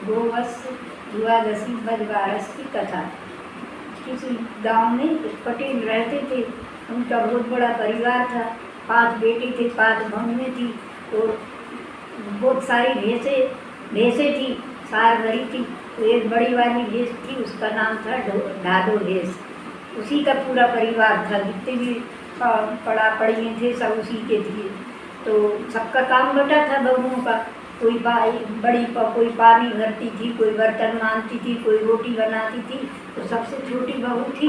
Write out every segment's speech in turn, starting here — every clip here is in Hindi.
गोवत्स द्वादशी बजवारस की कथा। किसी गांव में एक पटेल रहते थे। उनका बहुत बड़ा परिवार था। 5 बेटे थे, 5 बहुएं थी। तो बहुत सारी भैंसें थी, सार भरी थी। तो एक बड़ी वाली भैंस थी, उसका नाम था ढाडो भैंस। उसी का पूरा परिवार था। जितने भी पड़ा पड़िए थे सब उसी के थे। तो सबका काम बटा था बहुओं का। कोई कोई पानी भरती थी, कोई बर्तन मांजती थी, कोई रोटी बनाती थी। तो सबसे छोटी बहू थी,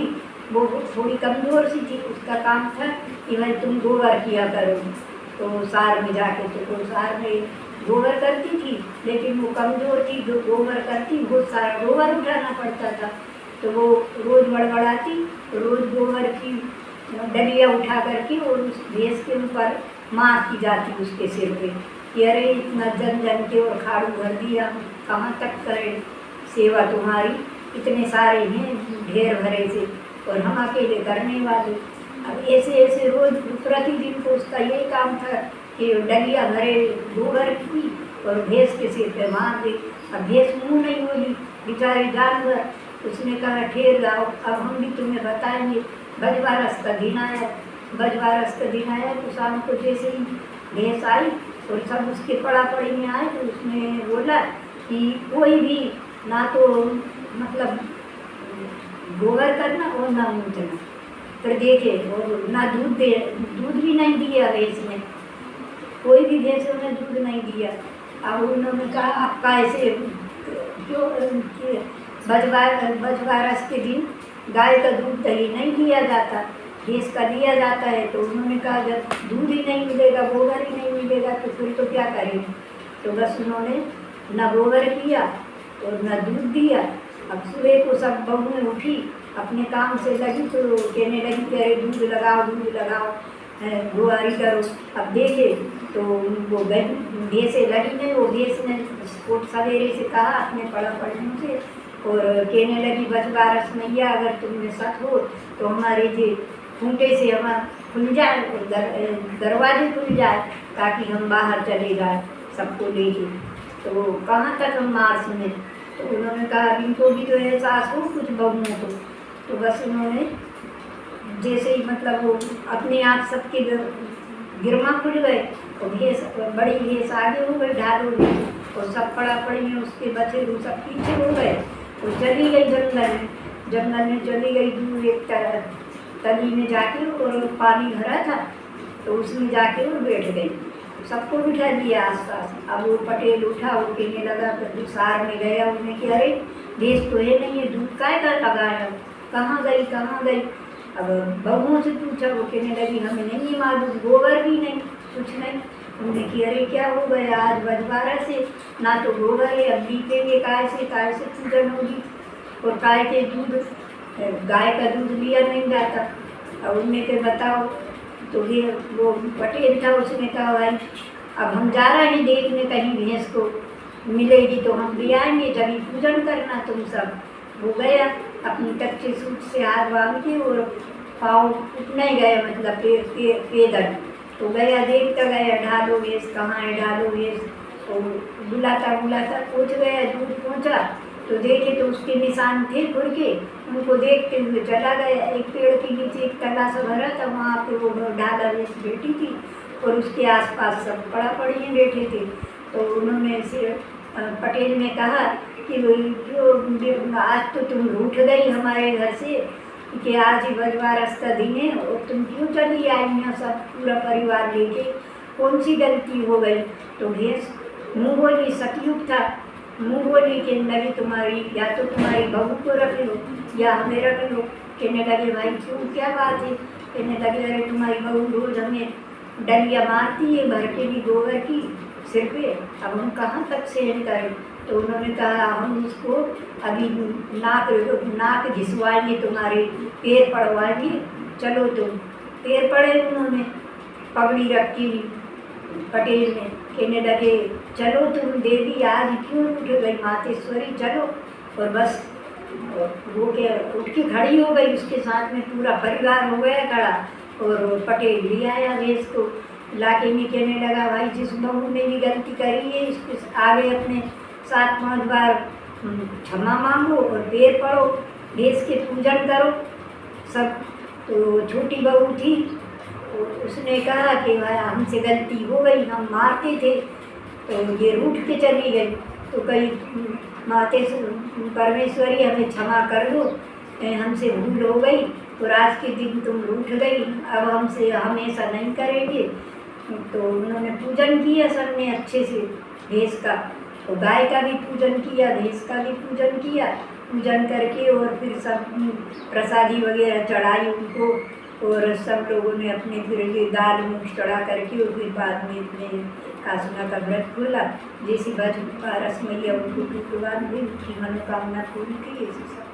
वो थोड़ी कमज़ोर सी थी। उसका काम था कि भाई तुम गोबर किया करो। तो सार में जाके तो सार में गोबर करती थी, लेकिन वो कमज़ोर थी। जो गोबर करती बहुत सारा गोबर उठाना पड़ता था। तो वो रोज़ बड़बड़ाती, तो रोज़ गोबर की डलिया उठा करके और उस भैंस के ऊपर मारती जाती उसके सिर पे कि अरे इतना जन जन के और खाड़ू भर दिया, कहाँ तक करें सेवा तुम्हारी, इतने सारे हैं ढेर भरे से और हम अकेले करने वाले। अब ऐसे ऐसे रोज प्रतिदिन को उसका यही काम था कि डलिया भरे गोबर की और भैंस के सिर पे मार दे। अब भैंस मुँह नहीं बोली, बेचारी जानवर। उसने कहा ठहर जाओ, अब हम भी तुम्हें बताएंगे। बजवारस का दिन आया। बजवारस का दिन आया तो शाम को जैसे ही भैंस आई और सब उसके पड़ा पड़ी में आए, तो उसने बोला कि कोई भी ना तो मतलब गोबर करना और ना मूतना। फिर देखे और ना दूध भी नहीं दिया भैंस ने। कोई भी भैंसों ने दूध नहीं दिया। अब उन्होंने कहा आपका ऐसे जो बजवारस के दिन गाय का दूध दही नहीं दिया जाता, भैंस का दिया जाता है। तो उन्होंने कहा जब दूध ही नहीं मिलेगा, गोबर ही नहीं मिलेगा, तो फिर तो क्या करेंगे। तो बस उन्होंने न गोबर किया और न दूध दिया। अब सुबह को सब बहुएं उठी, अपने काम से लगी, तो कहने लगी कि अरे दूध लगाओ, गुआरी करो। अब देखे तो वो भैंसें लगी नहीं। वो भैंस ने सवेरे से कहा अपने पड़ा पड़ने से और कहने लगी बजवारस मैया अगर तुमने सत हो तो हमारे जो खूंटे से हम खुल जाए, दरवाजे खुल जाए, ताकि हम बाहर चले जाए सबको लेके। तो कहाँ तक हम मार सुने। तो उन्होंने कहा इनको भी तो एहसास हो कुछ बहुओं को। तो बस उन्होंने जैसे ही मतलब वो अपने आप सबके गिरमा खुल गए और भैंस बड़ी भैंस आगे हो गई, ढाल हो गई और सब पड़ा पड़ी में उसके बचे वो सब पीछे हो गए। वो चली गई जंगल में चली गई दूर एक तली में जाके, और पानी भरा था तो उसमें जाके वो बैठ गई। सबको बिठा दिया आसपास। अब वो पटेल उठा, वो कहने लगा तो सार में गया उन्हें कि अरे भैंस तो है नहीं है, दूध काय का लगाया, कहाँ गई। अब बहुओं से पूछा, वो कहने लगी हमें नहीं मालूम, गोबर भी नहीं, कुछ नहीं। उन्होंने कि अरे क्या हो गया, आज बजवारस से ना तो गोबर है, अब बीतेंगे काय से पूजन होगी और काय के दूध, गाय का दूध लिया नहीं जाता। अब उनने के बताओ। तो ये वो पटेल था, उसने कहा भाई अब हम जा रहे हैं देखने कहीं भैंस को मिलेगी तो हम ले आएंगे, जब पूजन करना तुम सब। वो गया अपनी कच्चे सूट से हाथ बांध के और पाँव उठने गया, मतलब पैदल। तो गया देखता गया ढालो भैंस कहाँ है, ढालो भैंस। तो बुलाता पहुँच गया, दूर पहुँचा तो देखे तो उसके निशान थे खुर के। उनको देखते हुए चला गया। एक पेड़ के नीचे एक तला सा भरा था, वहाँ पे वो ढाला भैंस बैठी थी और उसके आसपास सब पड़ा पड़ी बैठे थे। तो उन्होंने पटेल ने कहा कि जो आज तो तुम रूठ गई हमारे घर से कि आज ही बजवारस का दिन है और तुम क्यों चली आई यहाँ सब पूरा परिवार लेके, कौन सी गलती हो गई। तो भैंस मुँह बोली, सतयुग था, मुँह बोली कि लगी तुम्हारी या तो तुम्हारी बहू को रख लो या हमें रख लो। कहने लगे भाई क्यों, क्या बात है। कहने लगे अरे तुम्हारी बहू रोज हमें डलिया मारती है भर के भी गोबर की सिर पे, अब हम कहाँ तक सहन करें। तो उन्होंने कहा हम उसको अभी नाक घिसवाएंगे, तुम्हारे पैर पड़वाएंगे, चलो तुम। पैर पड़े उन्होंने, पगड़ी रखी पटेल ने। कहने लगे चलो तुम देवी आज क्यों उठ गई मातेश्वरी, चलो। और बस वो क्या उठ के खड़ी हो गई, उसके साथ में पूरा परिवार हो गया खड़ा और पटेल ले आया भैंस को लाके में। कहने लगा भाई जिस बहू ने भी गलती करी है इसके आगे अपने 7-5 बार क्षमा मांगो और पैर पड़ो, भैंस के पूजन करो सब। तो छोटी बहू थी, तो उसने कहा कि भाई हमसे गलती हो गई, हम मारते थे, तो ये रूठ के चली गई। तो कही माते परमेश्वरी हमें क्षमा कर दो, हमसे भूल हो गई, और आज के दिन तुम रूठ गई, अब हमसे हम ऐसा नहीं करेंगे। तो उन्होंने पूजन किया सबने अच्छे से भैंस का, तो गाय का भी पूजन किया, भैंस का भी पूजन किया। पूजन करके और फिर सब प्रसादी वगैरह चढ़ाई उनको, और सब लोगों ने अपने फिर ये दाल मूँग चढ़ा करके, और फिर बाद में अपने कासना का व्रत खोला। जैसी बात पारस मैया उनको फिर दी, उनकी मनोकामना पूरी की। ऐसी सब